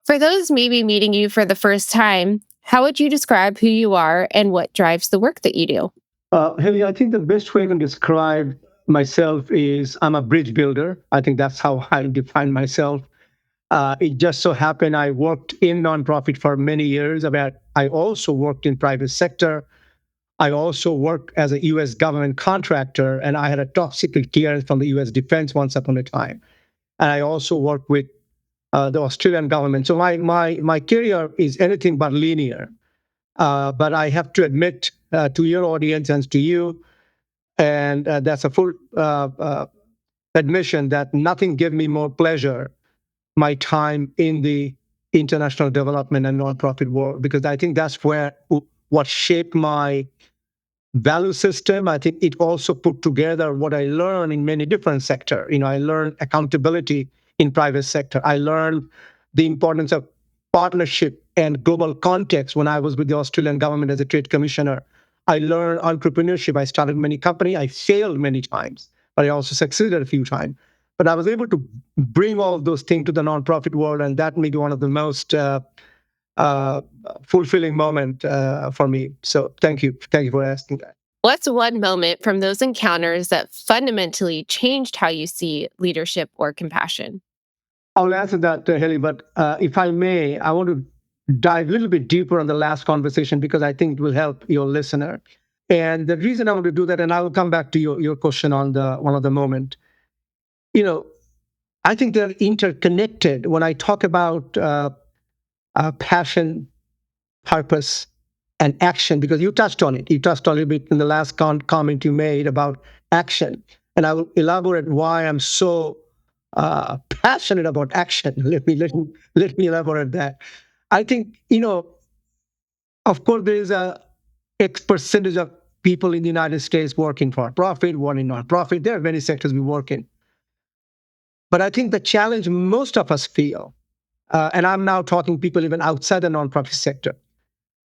For those maybe meeting you for the first time, how would you describe who you are and what drives the work that you do? Haley, I think the best way I can describe myself is I'm a bridge builder. I think that's how I define myself. It just so happened I worked in nonprofit for many years. I also worked in private sector. I also worked as a U.S. government contractor, and I had a top secret clearance from the U.S. Defense once upon a time. And I also worked with the Australian government. So my career is anything but linear. But I have to admit to your audience and to you, and that's a full admission that nothing gave me more pleasure my time in the international development and nonprofit world, because I think that's where what shaped my value system. I think it also put together what I learned in many different sectors. I learned accountability in private sector. I learned the importance of partnership and global context when I was with the Australian government as a trade commissioner. I learned entrepreneurship. I started many companies. I failed many times, but I also succeeded a few times. But I was able to bring all of those things to the nonprofit world, and that may be one of the most uh, fulfilling moment for me. So thank you for asking that. What's one moment from those encounters that fundamentally changed how you see leadership or compassion? I'll answer that, Haley, but if I may, I want to dive a little bit deeper on the last conversation because I think it will help your listener. And the reason I want to do that, and I will come back to your question on the one of the moment. You know, I think they're interconnected. When I talk about passion, purpose, and action, because you touched on it. You touched on it a bit in the last comment you made about action. And I will elaborate why I'm so passionate about action. Let me elaborate that. I think, of course, there is a X percentage of people in the United States working for profit, one in non-profit. There are many sectors we work in. But I think the challenge most of us feel, and I'm now talking people even outside the nonprofit sector,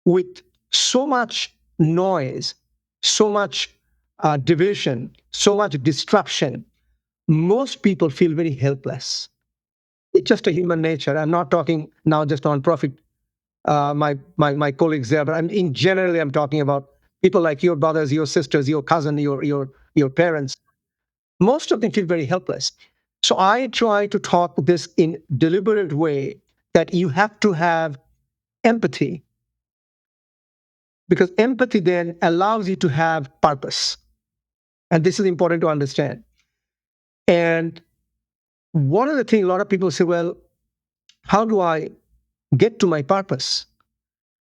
with so much noise, so much division, so much disruption, most people feel very helpless. It's just a human nature. I'm not talking now just on profit, my colleagues there, but in generally, I'm talking about people like your brothers, your sisters, your cousin, your parents. Most of them feel very helpless. So I try to talk this in deliberate way that you have to have empathy, because empathy then allows you to have purpose. And this is important to understand. And one of the things a lot of people say, well, how do I get to my purpose?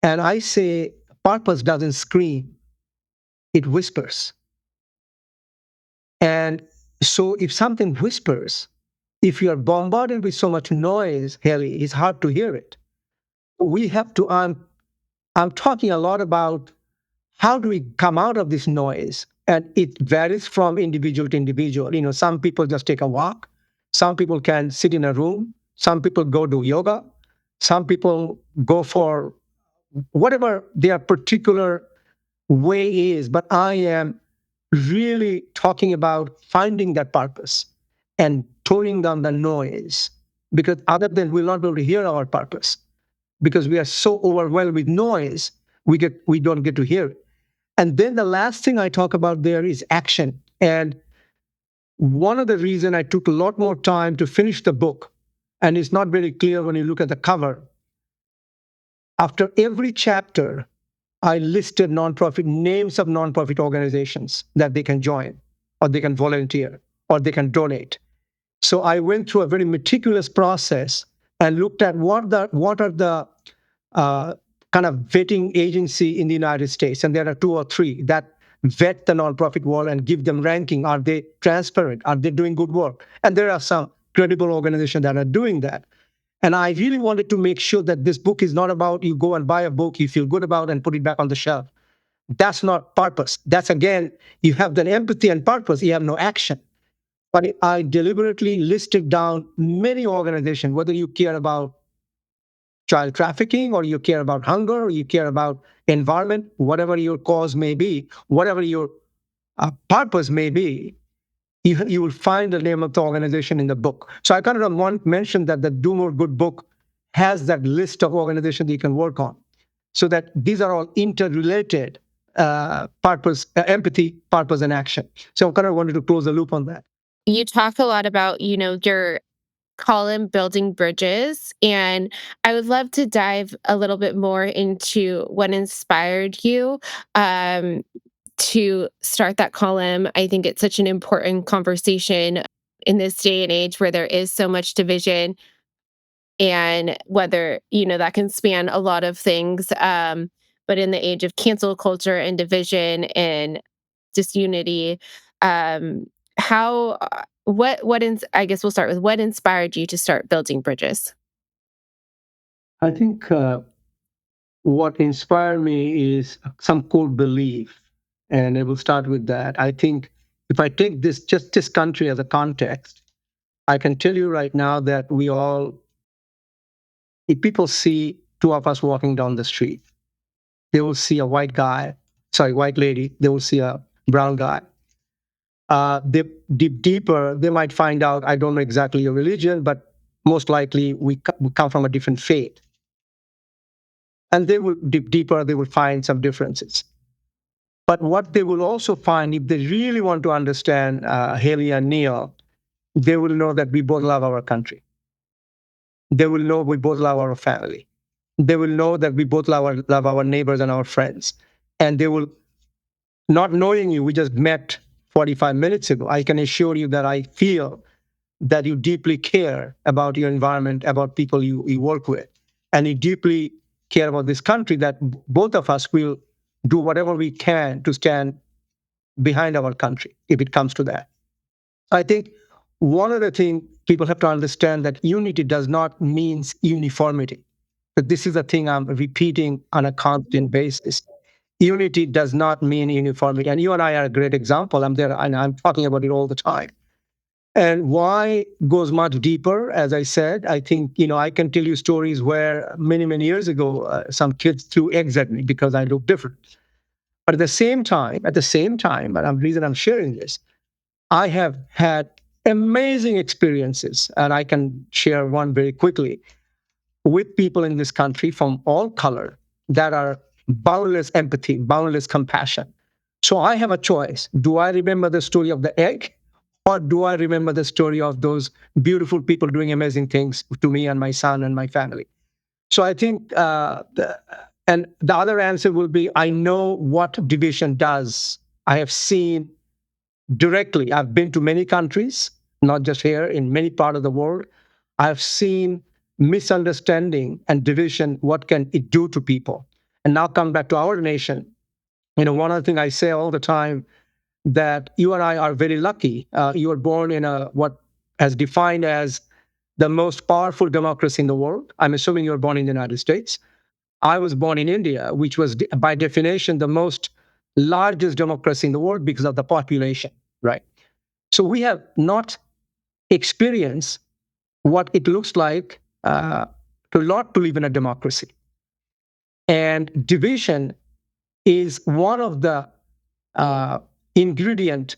And I say, purpose doesn't scream, it whispers. And so if something whispers, if you are bombarded with so much noise, Haley, it's hard to hear it. We have to, I'm talking a lot about how do we come out of this noise? And it varies from individual to individual. Some people just take a walk. Some people can sit in a room. Some people go do yoga. Some people go for whatever their particular way is. But I am really talking about finding that purpose and toning down the noise, because other than we'll not be able to hear our purpose, because we are so overwhelmed with noise, we don't get to hear it. And then the last thing I talk about there is action. And one of the reasons I took a lot more time to finish the book, and it's not very clear when you look at the cover, after every chapter, I listed nonprofit names of nonprofit organizations that they can join, or they can volunteer, or they can donate. So I went through a very meticulous process and looked at what are the kind of vetting agency in the United States, and there are two or three that vet the nonprofit world and give them ranking. Are they transparent? Are they doing good work? And there are some credible organizations that are doing that. And I really wanted to make sure that this book is not about you go and buy a book you feel good about and put it back on the shelf. That's not purpose. That's again, you have the empathy and purpose, you have no action. But I deliberately listed down many organizations, whether you care about child trafficking, or you care about hunger, or you care about environment, whatever your cause may be, whatever your purpose may be, You will find the name of the organization in the book. So I kind of want to mention that the Do More Good book has that list of organizations you can work on, so that these are all interrelated, purpose, empathy, purpose, and action. So I kind of wanted to close the loop on that. You talk a lot about, your column building bridges, and I would love to dive a little bit more into what inspired you um, to start that column. I think it's such an important conversation in this day and age where there is so much division, and whether that can span a lot of things, but in the age of cancel culture and division and disunity, um how I guess we'll start with what inspired you to start building bridges. I think what inspired me is some core belief, and I will start with that. I think if I take this country as a context, I can tell you right now that if people see two of us walking down the street, they will see a white lady, they will see a brown guy. They deep deeper, they might find out, I don't know exactly your religion, but most likely we come from a different faith. And they will deep deeper, they will find some differences. But what they will also find, if they really want to understand Haley and Neil, they will know that we both love our country. They will know we both love our family. They will know that we both love our neighbors and our friends. And they will, not knowing you, we just met 45 minutes ago. I can assure you that I feel that you deeply care about your environment, about people you work with, and you deeply care about this country, that both of us will do whatever we can to stand behind our country if it comes to that. I think one of the things people have to understand, that unity does not mean uniformity. But this is a thing I'm repeating on a constant basis. Unity does not mean uniformity. And you and I are a great example. I'm there and I'm talking about it all the time. And why goes much deeper, as I said. I think, I can tell you stories where many, many years ago, some kids threw eggs at me because I look different. But at the same time, and the reason I'm sharing this, I have had amazing experiences, and I can share one very quickly, with people in this country from all color that are boundless empathy, boundless compassion. So I have a choice. Do I remember the story of the egg, or do I remember the story of those beautiful people doing amazing things to me and my son and my family? So I think, and the other answer will be, I know what division does. I have seen directly. I've been to many countries, not just here, in many parts of the world. I've seen misunderstanding and division, what can it do to people? And now come back to our nation. One of the things I say all the time, that you and I are very lucky. You were born in what has defined as the most powerful democracy in the world. I'm assuming you were born in the United States. I was born in India, which was by definition the most largest democracy in the world because of the population, right? So we have not experienced what it looks like to live in a democracy. And division is one of the uh, ingredient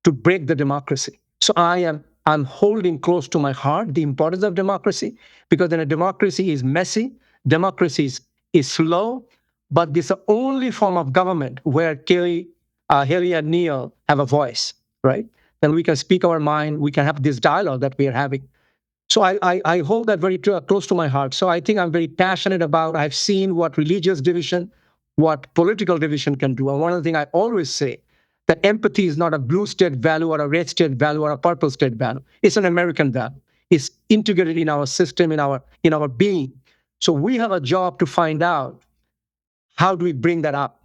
to break the democracy. So I'm holding close to my heart the importance of democracy, because in a democracy is messy, democracy is slow, but this is the only form of government where Haley and Neil have a voice, right? Then we can speak our mind, we can have this dialogue that we are having. So I hold that very close to my heart. So I think I'm very passionate about, I've seen what religious division, what political division can do. And one of the things I always say, that empathy is not a blue state value or a red state value or a purple state value. It's an American value. It's integrated in our system, in our being. So we have a job to find out, how do we bring that up?